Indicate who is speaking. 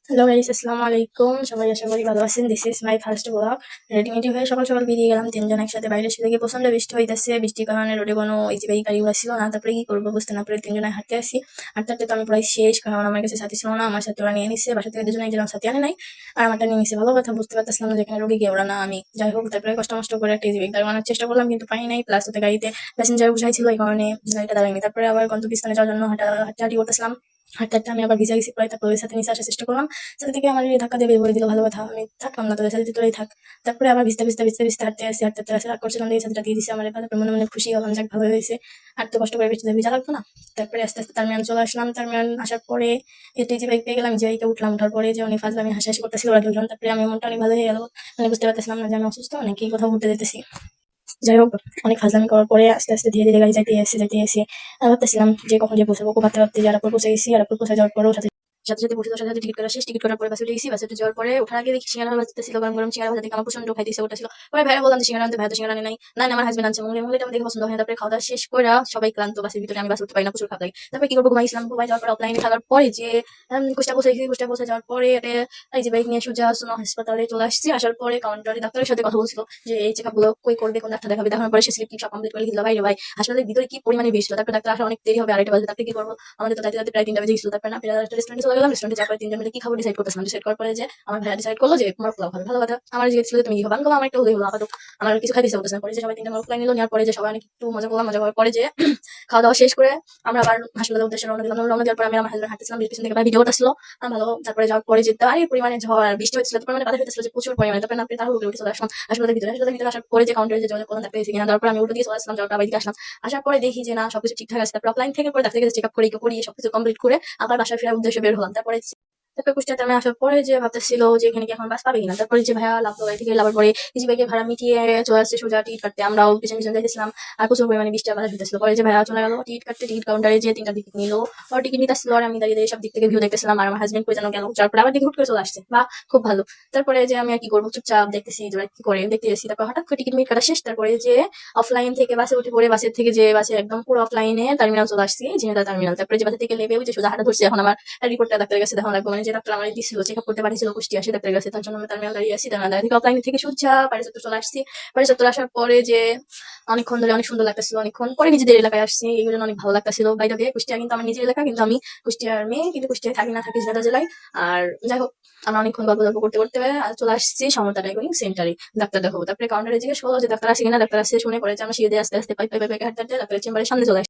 Speaker 1: Hello guys, আসসালামু আলাইকুম। সবাই আশা করি ভালো আছেন। This is my first blog. রেডিমেডি হয়ে সকাল সকাল বেরিয়ে গেলাম তিনজন একসাথে। বাইরে এসে দেখি প্রচন্ড বৃষ্টি হইতেছে। বৃষ্টির কারণে রোডে কোনো ইজিবাইক গাড়িগুলো ছিল না। তারপরে কি করবো বুঝতে না পারে তিনজনে হাঁটতে আসি। হাঁটতে হাঁটতে তো আমি প্রায় শেষ, কারণ আমার কাছে সাথী ছিল না। আমার সাথে ওরা নিয়ে নিচ্ছে, বাসা থেকে দুজনে যেন সাথে আনে নাই, আর আমারটা নিয়ে নিচ্ছে। ভালো কথা, বুঝতে পারতেছিলাম না যেখানে রোগী গিয়ে ওরা না আমি। যাই হোক, তারপরে কষ্ট মষ্ট করে একটা ইজিবাইক গাড়ি আনার চেষ্টা করলাম, কিন্তু পাই নাই। প্লাস ওতে গাড়িতে প্যাসেঞ্জার বসাই ছিল, এই কারণে গাড়িটা দাঁড়ায়নি। তারপরে আবার গন্তব্যস্থানে যাওয়ার জন্য হাঁটাহাঁটি করতেছিলাম। হাঁটতে হাঁটতে আমি আবার ভিজে গেছি প্রায়। তারপরে ওদের সাথে নিচে আসার চেষ্টা করলাম। সাথে থেকে আমার ধাক্কা দিয়ে বের করে দিল। ভালো কথা, আমি থাকলাম না, তোদের সাথে তোরাই থাক। তারপরে আবার ভিজতে ভিজতে ভিজতে ভিজতে হাঁটতে আসি। হাঁটতে হাঁটতে রাগ করছিলাম, এই সাথেটা দিয়ে দিচ্ছে আমার। তারপরে মনে মনে খুশি হলাম, যাক ভালো হয়েছে, হাঁটতে কষ্ট করে বৃষ্টিতে ভিজা লাগতো না। তারপরে আস্তে আস্তে টার্মিনাল চলে আসলাম। টার্মিনাল আসার পরে একটু যে বাইক পেয়ে গেলাম, যে বাইকে উঠলাম। উঠার পরে যে অনেক ফাজলামি হাসাহাসি করতেছিল ওরা দুজন। তারপরে আমি মনটা অনেক ভালো হয়ে গেল। মানে বুঝতে পারতেছিলাম না যে আমি অসুস্থ নাকি কোথাও ঘুরতে যেতেছি। যাই হোক, অনেক ফাজলামি করার পরে আস্তে আস্তে ধীরে ধীরে গাড়ি যাইতে এসে ভাবতেছিলাম যে কখন যে পৌঁছাবো। ভাবতে ভাবতে যারাপুর পৌঁছে গেছি। যারাপুর পৌঁছে যাওয়ার পরেও সাথে সাথে সাথে বসে সাথে সাথে টিকিট করা শেষ। টিকিট করার পরে বাসে উঠে গেছি। বাসে উঠে যাওয়ার পরে ওঠার আগে দেখি সিঙ্গারা ভাজতে ছিল, গরম গরম সিঙ্গারা ভাজা দেখে আমার প্রচন্ড খাইতে ইচ্ছে করতেছিল। পরে ভাইয়া বললাম যে সিঙ্গারা আনতে, ভাইয়া তো সিঙ্গারা আনে নাই। না না, আমার হাজবেন্ড আনছে মুগলি। মুগলিটা আমার দেখে পছন্দ হয় না। তারপরে খাওয়া দাওয়া শেষ করে সবাই ক্লান্ত, বাসের ভিতরে আমি বাসে উঠতে পারি না, প্রচুর খারাপ লাগে। তারপরে কি করবো, ঘুমাইছিলাম। ঘুমাই যাওয়ার পরে অফলাইনে থাকার পরে যে কুষ্টা পৌঁছাইছি। কুষ্টা পৌঁছে যাওয়ার পরে এই যে বাইক নিয়ে সোজা সোনা হাসপাতালে চলে আসছি। আসার পরে কাউন্টারে ডাক্তারের সাথে কথা বলছিল যে এই চেকআপ গুলো কই করবে, কোন ডাক্তার দেখাবে। দেখানোর পরে সে স্লিপ সব কমপ্লিট করে লিখে দিল। ভাই রে ভাই, হাসপাতালের ভিতরে কি পরিমাণে ভিড় ছিল। তারপরে ডাক্তার আসা অনেক দেরি হবে, আড়াইটা বাজে। তারপরে কি করবো, আমাদের তো যাইতে যাইতে প্রায় 3টা বেজে গেছিল। তারপরে না একটা রেস্টুরেন্টে চলে গেলাম। রেস্টুরেন্টে যাওয়ার পরে তিনজন মিলে কি খাবো ডিসাইড করতেছিলাম। ডিসাইড করার পরে যে আমার ভাইয়া ডিসাইড করলো যে তোমার পোলাও খাবে। ভালো কথা, আমার জিজ্ঞেস ছিল তুমি কি খাবে। আমি বললাম আমার একটা হলেই হলো, আপাতত আমার কিছু খাইতে ইচ্ছা করতেছে না। পরে যে সবাই তিনটা মোরগ পোলাও নিল। নেওয়ার পরে যে সবাই অনেক একটু মজা করলাম। মজা করার পরে যে খাওয়া দাওয়া শেষ করে আমরা আবার হাসপাতালের উদ্দেশ্যে রওনা দিলাম। রওনা দেওয়ার পরে আমি আমার হাজবেন্ড হাঁটতেছিলাম, পিছন থেকে ভিডিও করতেছিল ভালো। তারপরে যাওয়ার পরে যেতে আর পরিমাণে ঝড় আর বৃষ্টি হচ্ছিল, পরিমাণে বাধা হইতেছিল যে প্রচুর পরিমাণে। তারপরে আপনি তার উঠে চলে আসলাম হাসপাতালের ভিতরে আসার পরে যে কাউন্টারে যে যোগাযোগ করলাম, তারপরে এসে কিনা তারপর আমি উঠে দিয়ে চলে আসলাম। যাওয়ার পর বাইরে আসলাম। আসার পরে দেখি যে না সবকিছু ঠিকঠাক আছে। তারপর অফলাইন থেকে পরে ডাক্তারের কাছে চেক আপ করিয়ে সবকিছু কমপ্লিট করে আবার বাসায় ফেরার উদ্দেশ্যে বের হলাম। তারপরে কুষ্টিয়াতে আমি আসার পরে যে ভাবতেছিল যে এখানে কি এখন বাস পাবে কিনা। তারপরে যে ভাইয়া লাভলো, গাড়ি থেকে লাভার পরে ইজি বাইকে ভাড়া মিটিয়ে চলে আসছে সোজা টিকিট কাটতে। আমরাও পিছন পিছন যাইতেছিলাম, আর প্রচুর পরিমাণে বৃষ্টি বাধা দিতেছিল। পরে যে ভাইয়া চলে গেল টিকিট কাটতে। টিকিট কাউন্টারে যে 3টা টিকিট নিল, আর টিকিট নিতে আসছিল। আর আমি দাঁড়িয়ে দাঁড়িয়ে সব দিক থেকে ভিউ দেখতেছিলাম। আর আমার হাজবেন্ড কই যেন গেল, তারপরে আবার দিকে হুট করে চলে আসছে। বা খুব ভালো। তারপরে যে আমি আর কি করবো, চুপচাপ দেখতেছি যে ওরা কি করে, দেখতে গেছি। তারপর হঠাৎ করে টিকিট মিট কাটা শেষ। তারপরে যে অফলাইন থেকে বাসে উঠে পড়ে, বাসের থেকে যে বাসে একদম পুরো অফলাইনে টার্মিনাল চলে আসছি, ঝিনাইদহ টার্মিনাল। তারপরে যে বাসে থেকে নেমে ওই যে সোজা হাঁটা ধরছি। এখন আমার রিপোর্টটা ডাক্তারের কাছে দেখানো লাগবে। মানে যে ডাক্তার আমার দিছিল চেক আপ করতে পাঠিয়েছিল কুষ্টিয়া, সে ডাক্তারের কাছে। তার জন্য আমি টার্মিনাল দাঁড়িয়ে আছি। টার্মিনাল থেকে অফলাইন থেকে সোজা বাড়ি চত্বর চলে আসছি। বাড়ি চত্বর আসার পরে যে অনেকক্ষণ ধরে অনেক সুন্দর লাগতেছিল। অনেকক্ষণ পরে নিজেদের এলাকায় আসছি, এই জন্য অনেক ভালো লাগতেছিল। বাইরে দিয়ে কুষ্টিয়া কিন্তু আমার নিজের এলাকা, কিন্তু আমি কুষ্টিয়ার মেয়ে, কিন্তু কুষ্টিয়ায় থাকি না, থাকি ঝিনাইদহ জেলায়। আর যাই হোক, আমরা অনেকক্ষণ গল্প গল্প করতে করতে চলে আসছি সমতা ডায়াগনস্টিক সেন্টারে ডাক্তার দেখাবো। তারপরে কাউন্টারে জিজ্ঞেস করলো যে ডাক্তার আসে কিনা। ডাক্তার আসছে শুনে পরে যে আমরা সিঁড়ি দিয়ে আস্তে আস্তে পাই পাই পাই হাঁটতে হাঁটতে ডাক্তারের চেম্বারের সামনে চলে আসছি।